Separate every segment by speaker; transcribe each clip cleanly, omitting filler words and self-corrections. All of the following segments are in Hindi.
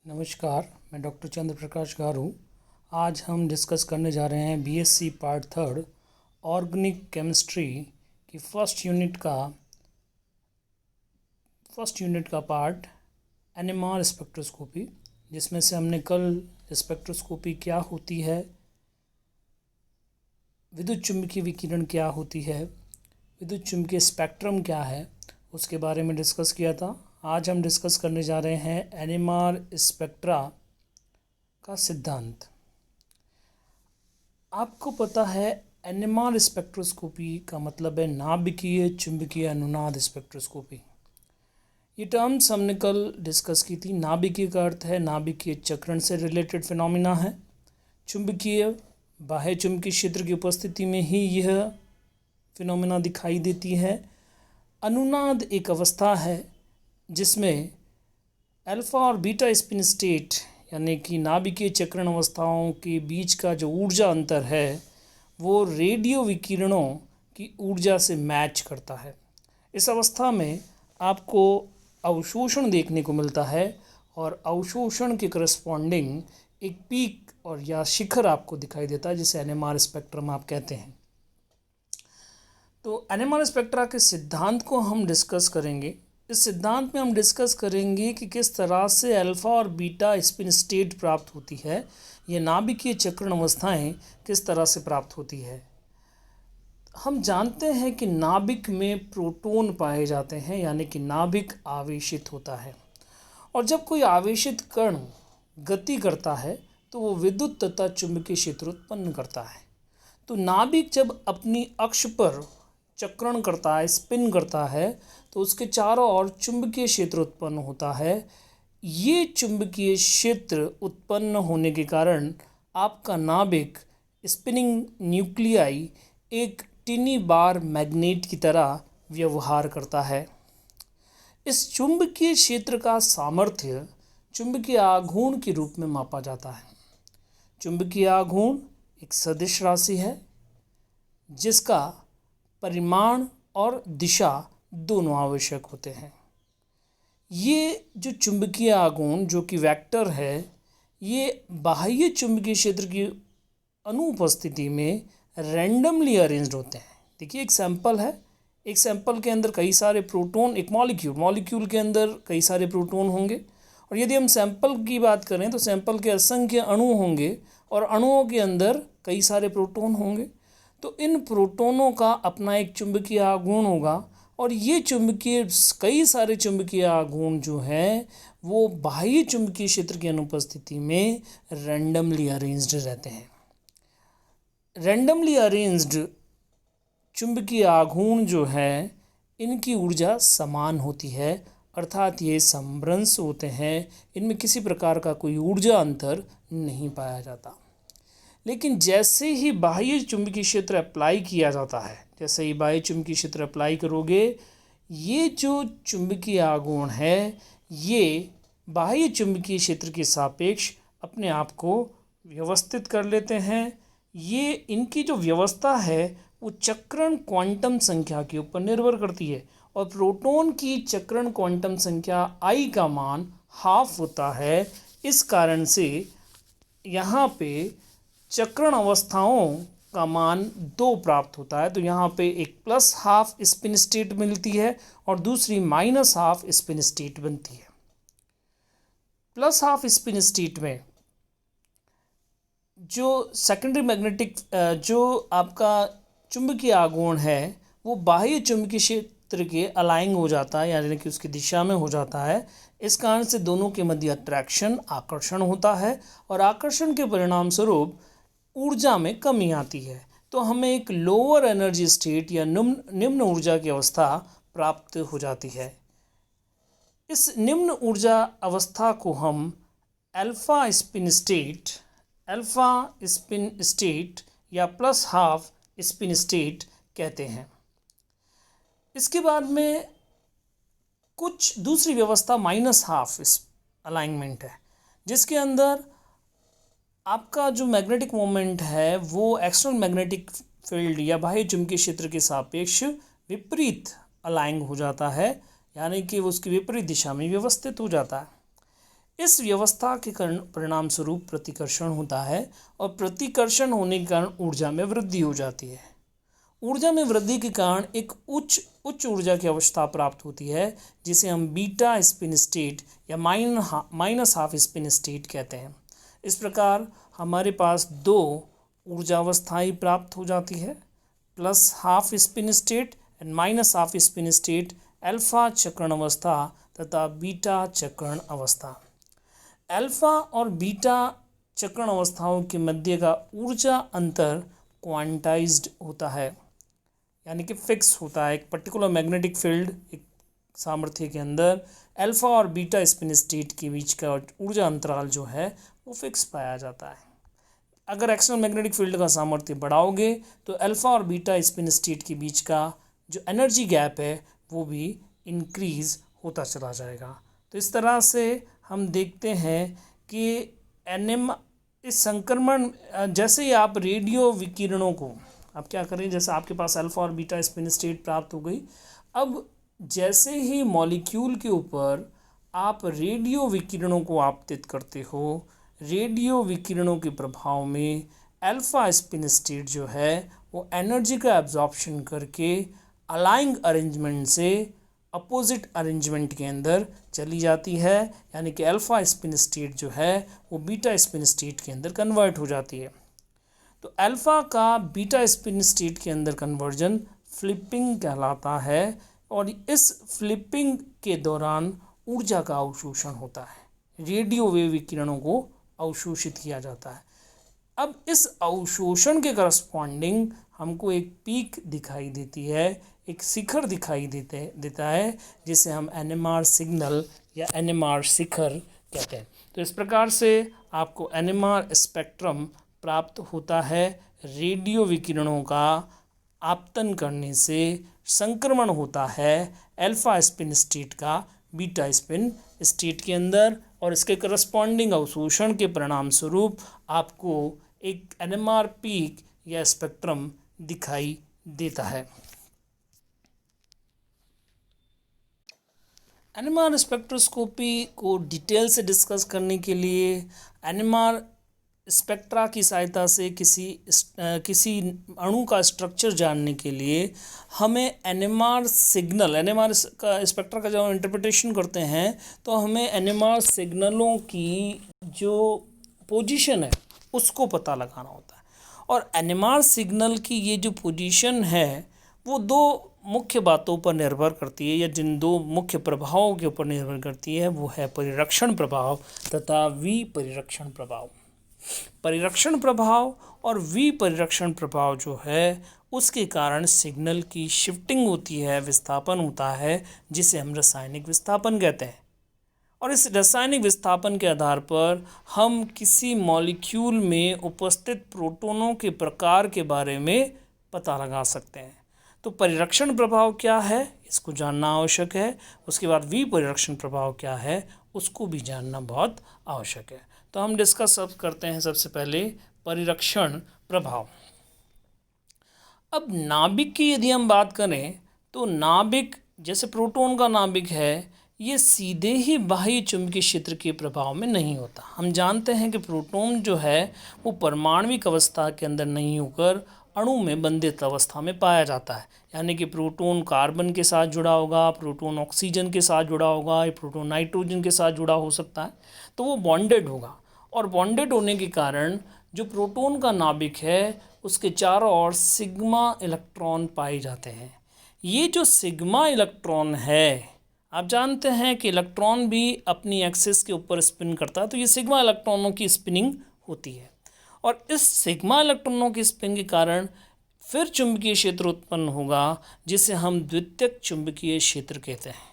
Speaker 1: नमस्कार, मैं डॉक्टर चंद्र प्रकाश गारू। आज हम डिस्कस करने जा रहे हैं BSc part third organic chemistry की फर्स्ट यूनिट का पार्ट एनएमआर स्पेक्ट्रोस्कोपी, जिसमें से हमने कल स्पेक्ट्रोस्कोपी क्या होती है, विद्युत चुम्बकीय विकिरण क्या होती है, विद्युत चुम्बकीय स्पेक्ट्रम क्या है, उसके बारे में डिस्कस किया था। आज हम डिस्कस करने जा रहे हैं एनएमआर स्पेक्ट्रा का सिद्धांत। आपको पता है एनएमआर स्पेक्ट्रोस्कोपी का मतलब है नाभिकीय चुंबकीय अनुनाद स्पेक्ट्रोस्कोपी। ये टर्म्स हमने कल डिस्कस की थी। नाभिकीय का अर्थ है नाभिकीय चक्रण से रिलेटेड फिनोमिना है। चुंबकीय बाह्य चुंबकीय क्षेत्र की उपस्थिति में ही यह फिनोमिना दिखाई देती है। अनुनाद एक अवस्था है जिसमें अल्फ़ा और बीटा स्पिन स्टेट यानी कि नाभिकीय चक्रण अवस्थाओं के बीच का जो ऊर्जा अंतर है वो रेडियो विकिरणों की ऊर्जा से मैच करता है। इस अवस्था में आपको अवशोषण देखने को मिलता है और अवशोषण के करस्पॉन्डिंग एक पीक और या शिखर आपको दिखाई देता है, जिसे एनएमआर स्पेक्ट्रम आप कहते हैं। तो एनएमआर स्पेक्ट्रा के सिद्धांत को हम डिस्कस करेंगे। इस सिद्धांत में हम डिस्कस करेंगे कि किस तरह से अल्फ़ा और बीटा स्पिन स्टेट प्राप्त होती है, ये नाभिकीय चक्रण अवस्थाएं किस तरह से प्राप्त होती है। हम जानते हैं कि नाभिक में प्रोटॉन पाए जाते हैं, यानी कि नाभिक आवेशित होता है, और जब कोई आवेशित कण गति करता है तो वो विद्युत तथा चुंबकीय क्षेत्र उत्पन्न करता है। तो नाभिक जब अपनी अक्ष पर चक्रण करता है, स्पिन करता है, तो उसके चारों ओर चुंबकीय क्षेत्र उत्पन्न होता है। ये चुंबकीय क्षेत्र उत्पन्न होने के कारण आपका नाभिक स्पिनिंग न्यूक्लियाई एक टिनी बार मैग्नेट की तरह व्यवहार करता है। इस चुंबकीय क्षेत्र का सामर्थ्य चुंबकीय आघूर्ण के रूप में मापा जाता है। चुंबकीय आघूर्ण एक सदिश राशि है जिसका परिमाण और दिशा दोनों आवश्यक होते हैं। ये जो चुंबकीय आघूर्ण जो कि वेक्टर है, ये बाह्य चुंबकीय क्षेत्र की अनुपस्थिति में रैंडमली अरेंज्ड होते हैं। देखिए, एक सैंपल है, एक सैंपल के अंदर कई सारे प्रोटॉन, एक मॉलिक्यूल के अंदर कई सारे प्रोटॉन होंगे, और यदि हम सैंपल की बात करें तो सैंपल के असंख्य अणु होंगे और अणुओं के अंदर कई सारे प्रोटॉन होंगे। तो इन प्रोटॉनों का अपना एक चुंबकीय आघूर्ण होगा, और ये कई सारे चुंबकीय आघूर्ण जो हैं वो बाह्य चुंबकीय क्षेत्र की अनुपस्थिति में रैंडमली अरेंज्ड रहते हैं। रैंडमली अरेंज्ड चुंबकीय आघूर्ण जो है इनकी ऊर्जा समान होती है, अर्थात ये समभ्रंश होते हैं। इनमें किसी प्रकार का कोई ऊर्जा अंतर नहीं पाया जाता। लेकिन जैसे ही बाह्य चुंबकीय क्षेत्र अप्लाई किया जाता है, जैसे ही बाह्य चुंबकीय क्षेत्र अप्लाई करोगे, ये जो चुंबकीय आघूर्ण है ये बाह्य चुंबकीय क्षेत्र के सापेक्ष अपने आप को व्यवस्थित कर लेते हैं। ये इनकी जो व्यवस्था है वो चक्रण क्वांटम संख्या के ऊपर निर्भर करती है, और प्रोटॉन की चक्रण क्वांटम संख्या I का मान हाफ होता है। इस कारण से यहाँ पे चक्रण अवस्थाओं का मान 2 प्राप्त होता है। तो यहाँ पे एक प्लस हाफ स्पिन स्टेट मिलती है और दूसरी माइनस हाफ स्पिन स्टेट बनती है। प्लस हाफ स्पिन स्टेट में जो सेकेंडरी मैग्नेटिक जो आपका चुंबकीय आघूर्ण है वो बाह्य चुंबकीय क्षेत्र के अलाइंग हो जाता है, यानी कि उसकी दिशा में हो जाता है। इस कारण से दोनों के मध्य अट्रैक्शन, आकर्षण होता है, और आकर्षण के परिणाम स्वरूप ऊर्जा में कमी आती है। तो हमें एक लोअर एनर्जी स्टेट या निम्न ऊर्जा की अवस्था प्राप्त हो जाती है। इस निम्न ऊर्जा अवस्था को हम अल्फ़ा स्पिन स्टेट या प्लस हाफ स्पिन स्टेट कहते हैं। इसके बाद में कुछ दूसरी व्यवस्था माइनस हाफ अलाइनमेंट है, जिसके अंदर आपका जो मैग्नेटिक मोमेंट है वो एक्सटर्नल मैग्नेटिक फील्ड या बाह्य चुंबकीय क्षेत्र के सापेक्ष विपरीत अलाइंग हो जाता है, यानी कि वो उसकी विपरीत दिशा में व्यवस्थित हो जाता है। इस व्यवस्था के कारण परिणाम स्वरूप प्रतिकर्षण होता है और प्रतिकर्षण होने के कारण ऊर्जा में वृद्धि हो जाती है। ऊर्जा में वृद्धि के कारण एक उच्च ऊर्जा की अवस्था प्राप्त होती है जिसे हम बीटा स्पिन स्टेट या माइनस हाफ स्पिन स्टेट कहते हैं। इस प्रकार हमारे पास दो ऊर्जा अवस्थाएं प्राप्त हो जाती है, plus half spin state and minus half spin state, alpha चक्रण अवस्था तथा बीटा चक्रण अवस्था। अल्फा और बीटा चक्रण अवस्थाओं के मध्य का ऊर्जा अंतर क्वांटाइज्ड होता है, यानी कि फिक्स होता है। एक पर्टिकुलर मैग्नेटिक फील्ड एक सामर्थ्य के अंदर अल्फा और बीटा स्पिन स्टेट के बीच का ऊर्जा अंतराल जो है वो फिक्स पाया जाता है। अगर एक्सटर्नल मैग्नेटिक फील्ड का सामर्थ्य बढ़ाओगे तो अल्फा और बीटा स्पिन स्टेट के बीच का जो एनर्जी गैप है वो भी इंक्रीज होता चला जाएगा। तो इस तरह से हम देखते हैं कि इस संक्रमण, जैसे ही आप रेडियो विकिरणों को आप क्या करें, जैसे आपके पास अल्फा और बीटा स्पिन स्टेट प्राप्त हो गई, अब जैसे ही मॉलिक्यूल के ऊपर आप रेडियो विकिरणों को आपतित करते हो, रेडियो विकिरणों के प्रभाव में अल्फा स्पिन स्टेट जो है वो एनर्जी का एब्जॉर्प्शन करके अलाइंग अरेंजमेंट से अपोजिट अरेंजमेंट के अंदर चली जाती है, यानी कि अल्फा स्पिन स्टेट जो है वो बीटा स्पिन स्टेट के अंदर कन्वर्ट हो जाती है। तो अल्फा का बीटा स्पिन स्टेट के अंदर कन्वर्जन फ्लिपिंग कहलाता है और इस फ्लिपिंग के दौरान ऊर्जा का अवशोषण होता है, रेडियो वेव विकिरणों को अवशोषित किया जाता है। अब इस अवशोषण के करस्पॉन्डिंग हमको एक पीक दिखाई देती है, एक शिखर दिखाई देता है जिसे हम NMR सिग्नल या NMR शिखर कहते हैं। तो इस प्रकार से आपको NMR स्पेक्ट्रम प्राप्त होता है। रेडियो विकिरणों का आपतन करने से संक्रमण होता है अल्फा स्पिन स्टेट का बीटा स्पिन स्टेट के अंदर और इसके करस्पॉन्डिंग अवशोषण के परिणाम स्वरूप आपको एक NMR पीक या स्पेक्ट्रम दिखाई देता है। NMR स्पेक्ट्रोस्कोपी को डिटेल से डिस्कस करने के लिए NMR स्पेक्ट्रा की सहायता से किसी अणु का स्ट्रक्चर जानने के लिए हमें NMR सिग्नल, NMR का स्पेक्ट्रा का जब हम इंटरप्रिटेशन करते हैं तो हमें NMR सिग्नलों की जो पोजीशन है उसको पता लगाना होता है। और NMR सिग्नल की ये जो पोजीशन है वो दो मुख्य बातों पर निर्भर करती है, या जिन दो मुख्य प्रभावों के ऊपर निर्भर करती है वो है परिरक्षण प्रभाव तथा विपरिरक्षण प्रभाव। परिरक्षण प्रभाव और विपरिरक्षण प्रभाव जो है उसके कारण सिग्नल की शिफ्टिंग होती है, विस्थापन होता है, जिसे हम रासायनिक विस्थापन कहते हैं। और इस रासायनिक विस्थापन के आधार पर हम किसी मॉलिक्यूल में उपस्थित प्रोटॉनों के प्रकार के बारे में पता लगा सकते हैं। तो परिरक्षण प्रभाव क्या है इसको जानना आवश्यक है, उसके बाद विपरिरक्षण प्रभाव क्या है उसको भी जानना बहुत आवश्यक है। तो हम डिस्कस अब करते हैं सबसे पहले परिरक्षण प्रभाव। अब नाभिक की यदि हम बात करें तो नाभिक, जैसे प्रोटॉन का नाभिक है, ये सीधे ही बाह्य चुंबकीय क्षेत्र के प्रभाव में नहीं होता। हम जानते हैं कि प्रोटॉन जो है वो परमाणविक अवस्था के अंदर नहीं होकर अणु में बंधित अवस्था में पाया जाता है, यानी कि प्रोटॉन कार्बन के साथ जुड़ा होगा, प्रोटॉन ऑक्सीजन के साथ जुड़ा होगा, या प्रोटॉन नाइट्रोजन के साथ जुड़ा हो सकता है, तो वो बॉन्डेड होगा। और बॉन्डेड होने के कारण जो प्रोटॉन का नाभिक है उसके चारों ओर सिग्मा इलेक्ट्रॉन पाए जाते हैं। ये जो सिग्मा इलेक्ट्रॉन है, आप जानते हैं कि इलेक्ट्रॉन भी अपनी एक्सिस के ऊपर स्पिन करता है, तो ये सिग्मा इलेक्ट्रॉनों की स्पिनिंग होती है और इस सिग्मा इलेक्ट्रॉनों की स्पिन के कारण फिर चुंबकीय क्षेत्र उत्पन्न होगा जिसे हम द्वितीयक चुंबकीय क्षेत्र कहते हैं।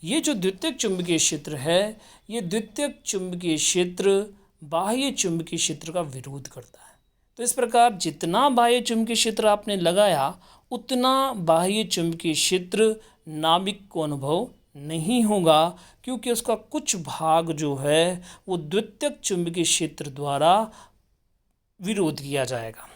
Speaker 1: ये जो द्वितीयक चुंबकीय क्षेत्र है, ये द्वितीयक चुंबकीय क्षेत्र बाह्य चुंबकीय क्षेत्र का विरोध करता है। तो इस प्रकार जितना बाह्य चुंबकीय क्षेत्र आपने लगाया उतना बाह्य चुंबकीय क्षेत्र नाभिक को अनुभव नहीं होगा, क्योंकि उसका कुछ भाग जो है वो द्वितीयक चुंबकीय क्षेत्र द्वारा विरोध किया जाएगा।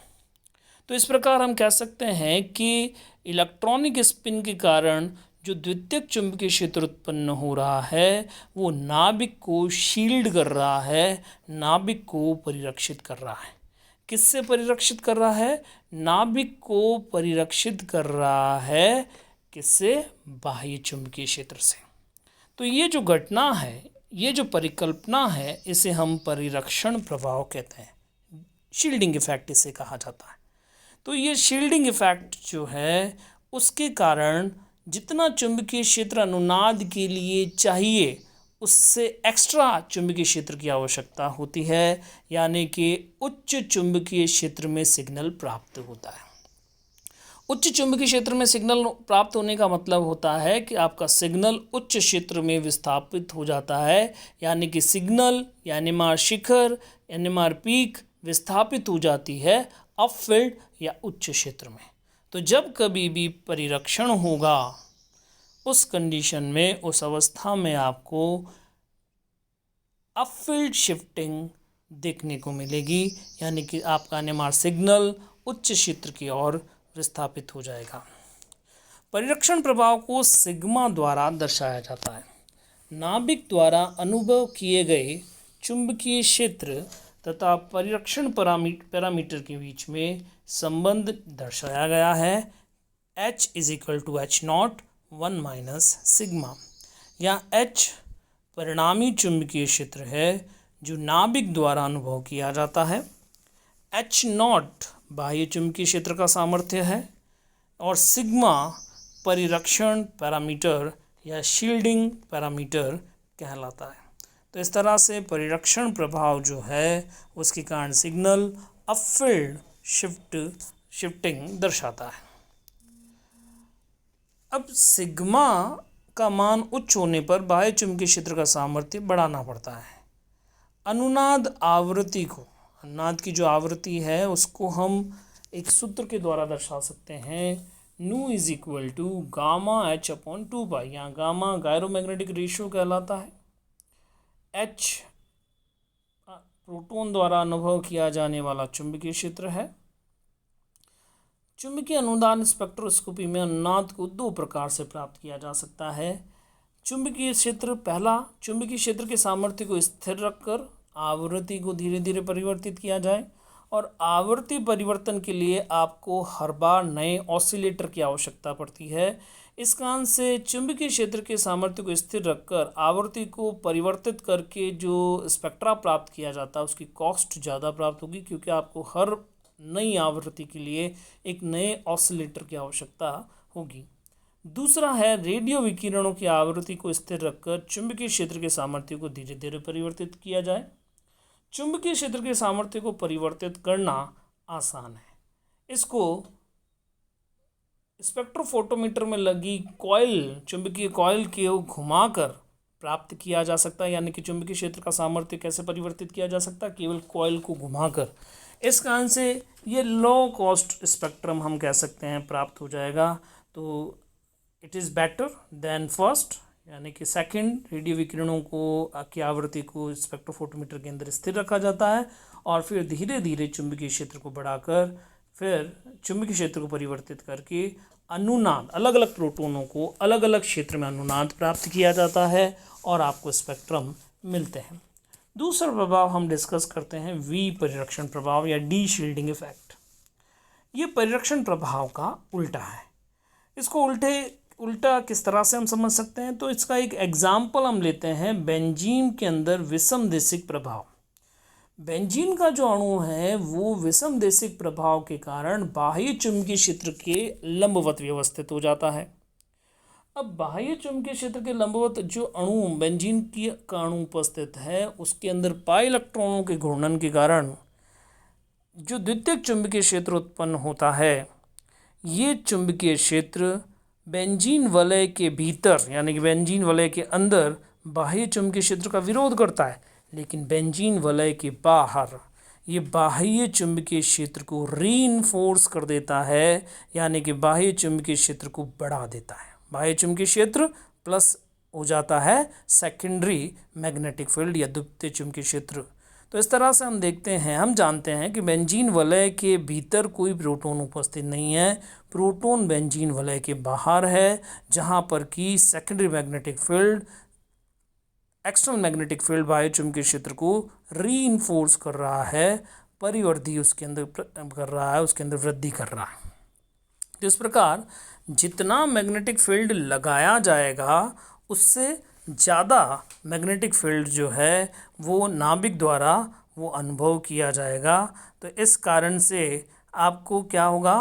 Speaker 1: तो इस प्रकार हम कह सकते हैं कि इलेक्ट्रॉनिक स्पिन के कारण जो द्वितीयक चुंबकीय क्षेत्र उत्पन्न हो रहा है वो नाभिक को शील्ड कर रहा है, नाभिक को परिरक्षित कर रहा है। किससे परिरक्षित कर रहा है? नाभिक को परिरक्षित कर रहा है किससे? बाह्य चुंबकीय क्षेत्र से। तो ये जो घटना है, ये जो परिकल्पना है, इसे हम परिरक्षण प्रभाव कहते हैं। शील्डिंग इफेक्ट इसे कहा जाता है। तो ये शील्डिंग इफेक्ट जो है उसके कारण जितना चुंबकीय क्षेत्र अनुनाद के लिए चाहिए उससे एक्स्ट्रा चुंबकीय क्षेत्र की आवश्यकता होती है, यानी कि उच्च चुंबकीय क्षेत्र में सिग्नल प्राप्त होता है। उच्च चुंबकीय क्षेत्र में सिग्नल प्राप्त होने का मतलब होता है कि आपका सिग्नल उच्च क्षेत्र में विस्थापित हो जाता है, यानी कि सिग्नल या एनएमआर शिखर, एनएमआर पीक विस्थापित हो जाती है अपफील्ड या उच्च क्षेत्र में। तो जब कभी भी परिरक्षण होगा उस कंडीशन में, उस अवस्था में आपको अपफील्ड शिफ्टिंग देखने को मिलेगी, यानी कि आपका एनएमआर सिग्नल उच्च क्षेत्र की ओर विस्थापित हो जाएगा। परिरक्षण प्रभाव को सिग्मा द्वारा दर्शाया जाता है। नाभिक द्वारा अनुभव किए गए चुंबकीय क्षेत्र तथा परिरक्षण पैरामीटर के बीच में संबंध दर्शाया गया है। H = H0 1 - सिग्मा, या H परिणामी चुंबकीय क्षेत्र है जो नाभिक द्वारा अनुभव किया जाता है। H0 बाह्य चुंबकीय क्षेत्र का सामर्थ्य है और सिग्मा परिरक्षण पैरामीटर या शील्डिंग पैरामीटर कहलाता है। तो इस तरह से परिरक्षण प्रभाव जो है उसके कारण सिग्नल अपफील्ड शिफ्टिंग दर्शाता है। अब सिग्मा का मान उच्च होने पर बाह्य चुंबकीय क्षेत्र का सामर्थ्य बढ़ाना पड़ता है। अनुनाद आवृत्ति को, अनुनाद की जो आवृत्ति है उसको हम एक सूत्र के द्वारा दर्शा सकते हैं। nu = γh/2π, यहाँ गामा गायरोमैग्नेटिक रेशियो कहलाता है। H प्रोटॉन द्वारा अनुभव किया जाने वाला चुंबकीय क्षेत्र है। चुंबकीय अनुनाद स्पेक्ट्रोस्कोपी में अनुनाद को दो प्रकार से प्राप्त किया जा सकता है। चुंबकीय क्षेत्र, पहला चुंबकीय क्षेत्र के सामर्थ्य को स्थिर रखकर आवृत्ति को धीरे धीरे परिवर्तित किया जाए, और आवृत्ति परिवर्तन के लिए आपको हर बार नए ऑसिलेटर की आवश्यकता पड़ती है। इस कारण से चुंबकीय क्षेत्र के सामर्थ्य को स्थिर रखकर आवृत्ति को परिवर्तित करके जो स्पेक्ट्रा प्राप्त किया जाता है उसकी कॉस्ट ज़्यादा प्राप्त होगी, क्योंकि आपको हर नई आवृत्ति के लिए एक नए ऑसिलेटर की आवश्यकता होगी। दूसरा है रेडियो विकिरणों की आवृत्ति को स्थिर रखकर चुंबकीय क्षेत्र के सामर्थ्य को धीरे धीरे परिवर्तित किया जाए। चुंबकीय क्षेत्र के सामर्थ्य को परिवर्तित करना आसान है। इसको स्पेक्ट्रोफोटोमीटर में लगी कॉइल, चुंबकीय कॉइल को घुमाकर प्राप्त किया जा सकता है, यानी कि चुंबकीय क्षेत्र का सामर्थ्य कैसे परिवर्तित किया जा सकता है? केवल कॉइल को घुमाकर। इस कारण से ये लो कॉस्ट स्पेक्ट्रम हम कह सकते हैं प्राप्त हो जाएगा। तो it is better than first, यानी कि सेकंड रेडियो विकिरणों की आवृत्ति को स्पेक्ट्रोफोटोमीटर के अंदर स्थिर रखा जाता है और फिर धीरे धीरे चुंबकीय क्षेत्र को बढ़ाकर फिर चुंबकीय क्षेत्र को परिवर्तित करके अनुनाद, अलग अलग प्रोटोनों को अलग अलग क्षेत्र में अनुनाद प्राप्त किया जाता है और आपको स्पेक्ट्रम मिलते हैं। दूसरा प्रभाव हम डिस्कस करते हैं वी परिरक्षण प्रभाव या डी शील्डिंग इफेक्ट। ये परिरक्षण प्रभाव का उल्टा है। इसको उल्टा किस तरह से हम समझ सकते हैं? तो इसका एक एग्जाम्पल हम लेते हैं बेंजीन के अंदर विषमदेशिक प्रभाव। बेंजीन का जो अणु है वो विषमदेशिक प्रभाव के कारण बाह्य चुंबकीय क्षेत्र के लंबवत व्यवस्थित हो जाता है। अब बाह्य चुंबकीय क्षेत्र के लंबवत जो अणु बेंजीन का अणु उपस्थित है उसके अंदर पाई इलेक्ट्रॉनों के घूर्णन के कारण जो द्वितीयक चुंबकीय क्षेत्र उत्पन्न होता है, ये चुंबकीय क्षेत्र बेंजीन वलय के भीतर यानी कि बेंजीन वलय के अंदर बाह्य चुंबकीय क्षेत्र का विरोध करता है, लेकिन बेंजीन वलय के बाहर ये बाह्य चुंबकीय क्षेत्र को रीइंफोर्स कर देता है, यानी कि बाह्य चुंबकीय क्षेत्र को बढ़ा देता है। बाह्य चुंबकीय क्षेत्र प्लस हो जाता है सेकेंडरी मैग्नेटिक फील्ड या द्वितीय चुंबकीय क्षेत्र। तो इस तरह से हम देखते हैं, हम जानते हैं कि बेंजीन वलय के भीतर कोई प्रोटॉन उपस्थित नहीं है, प्रोटॉन बेंजीन वलय के बाहर है, जहाँ पर कि secondary magnetic field, external magnetic field बाह्य चुंबकीय क्षेत्र को रीइंफोर्स कर रहा है, परिवर्धी उसके अंदर कर रहा है, उसके अंदर वृद्धि कर रहा है। तो इस प्रकार जितना मैग्नेटिक फील्ड लगाया जाएगा उससे ज़्यादा मैग्नेटिक फील्ड जो है वो नाभिक द्वारा वो अनुभव किया जाएगा। तो इस कारण से आपको क्या होगा,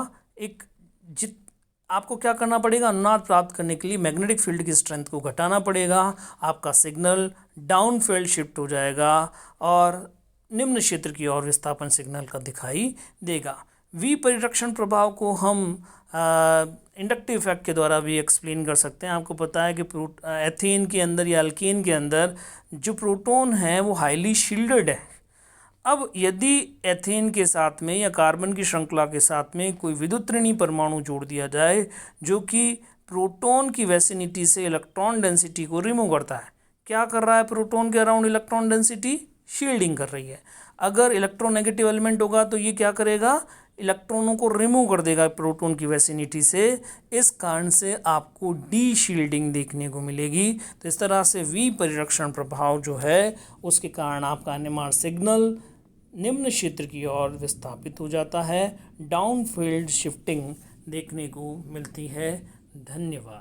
Speaker 1: आपको क्या करना पड़ेगा, अनुनाद प्राप्त करने के लिए मैग्नेटिक फील्ड की स्ट्रेंथ को घटाना पड़ेगा, आपका सिग्नल डाउन फील्ड शिफ्ट हो जाएगा और निम्न क्षेत्र की ओर विस्थापन सिग्नल का दिखाई देगा। विपरिरक्षण प्रभाव को हम इंडक्टिव इफेक्ट के द्वारा भी एक्सप्लेन कर सकते हैं। आपको पता है कि एथेन के अंदर या अल्केन के अंदर जो प्रोटॉन है वो हाईली शील्डेड है। अब यदि एथेन के साथ में या कार्बन की श्रृंखला के साथ में कोई विद्युतऋणी परमाणु जोड़ दिया जाए जो कि प्रोटॉन की वेसिनिटी से इलेक्ट्रॉन डेंसिटी को रिमूव करता है, क्या कर रहा है, प्रोटॉन के अराउंड इलेक्ट्रॉन डेंसिटी शील्डिंग कर रही है। अगर इलेक्ट्रोनेगेटिव एलिमेंट होगा तो ये क्या करेगा, इलेक्ट्रॉनों को रिमूव कर देगा प्रोटॉन की वेसिनिटी से। इस कारण से आपको डी शील्डिंग देखने को मिलेगी। तो इस तरह से विपरिरक्षण प्रभाव जो है उसके कारण आपका NMR सिग्नल निम्न क्षेत्र की ओर विस्थापित हो जाता है, डाउन फील्ड शिफ्टिंग देखने को मिलती है। धन्यवाद।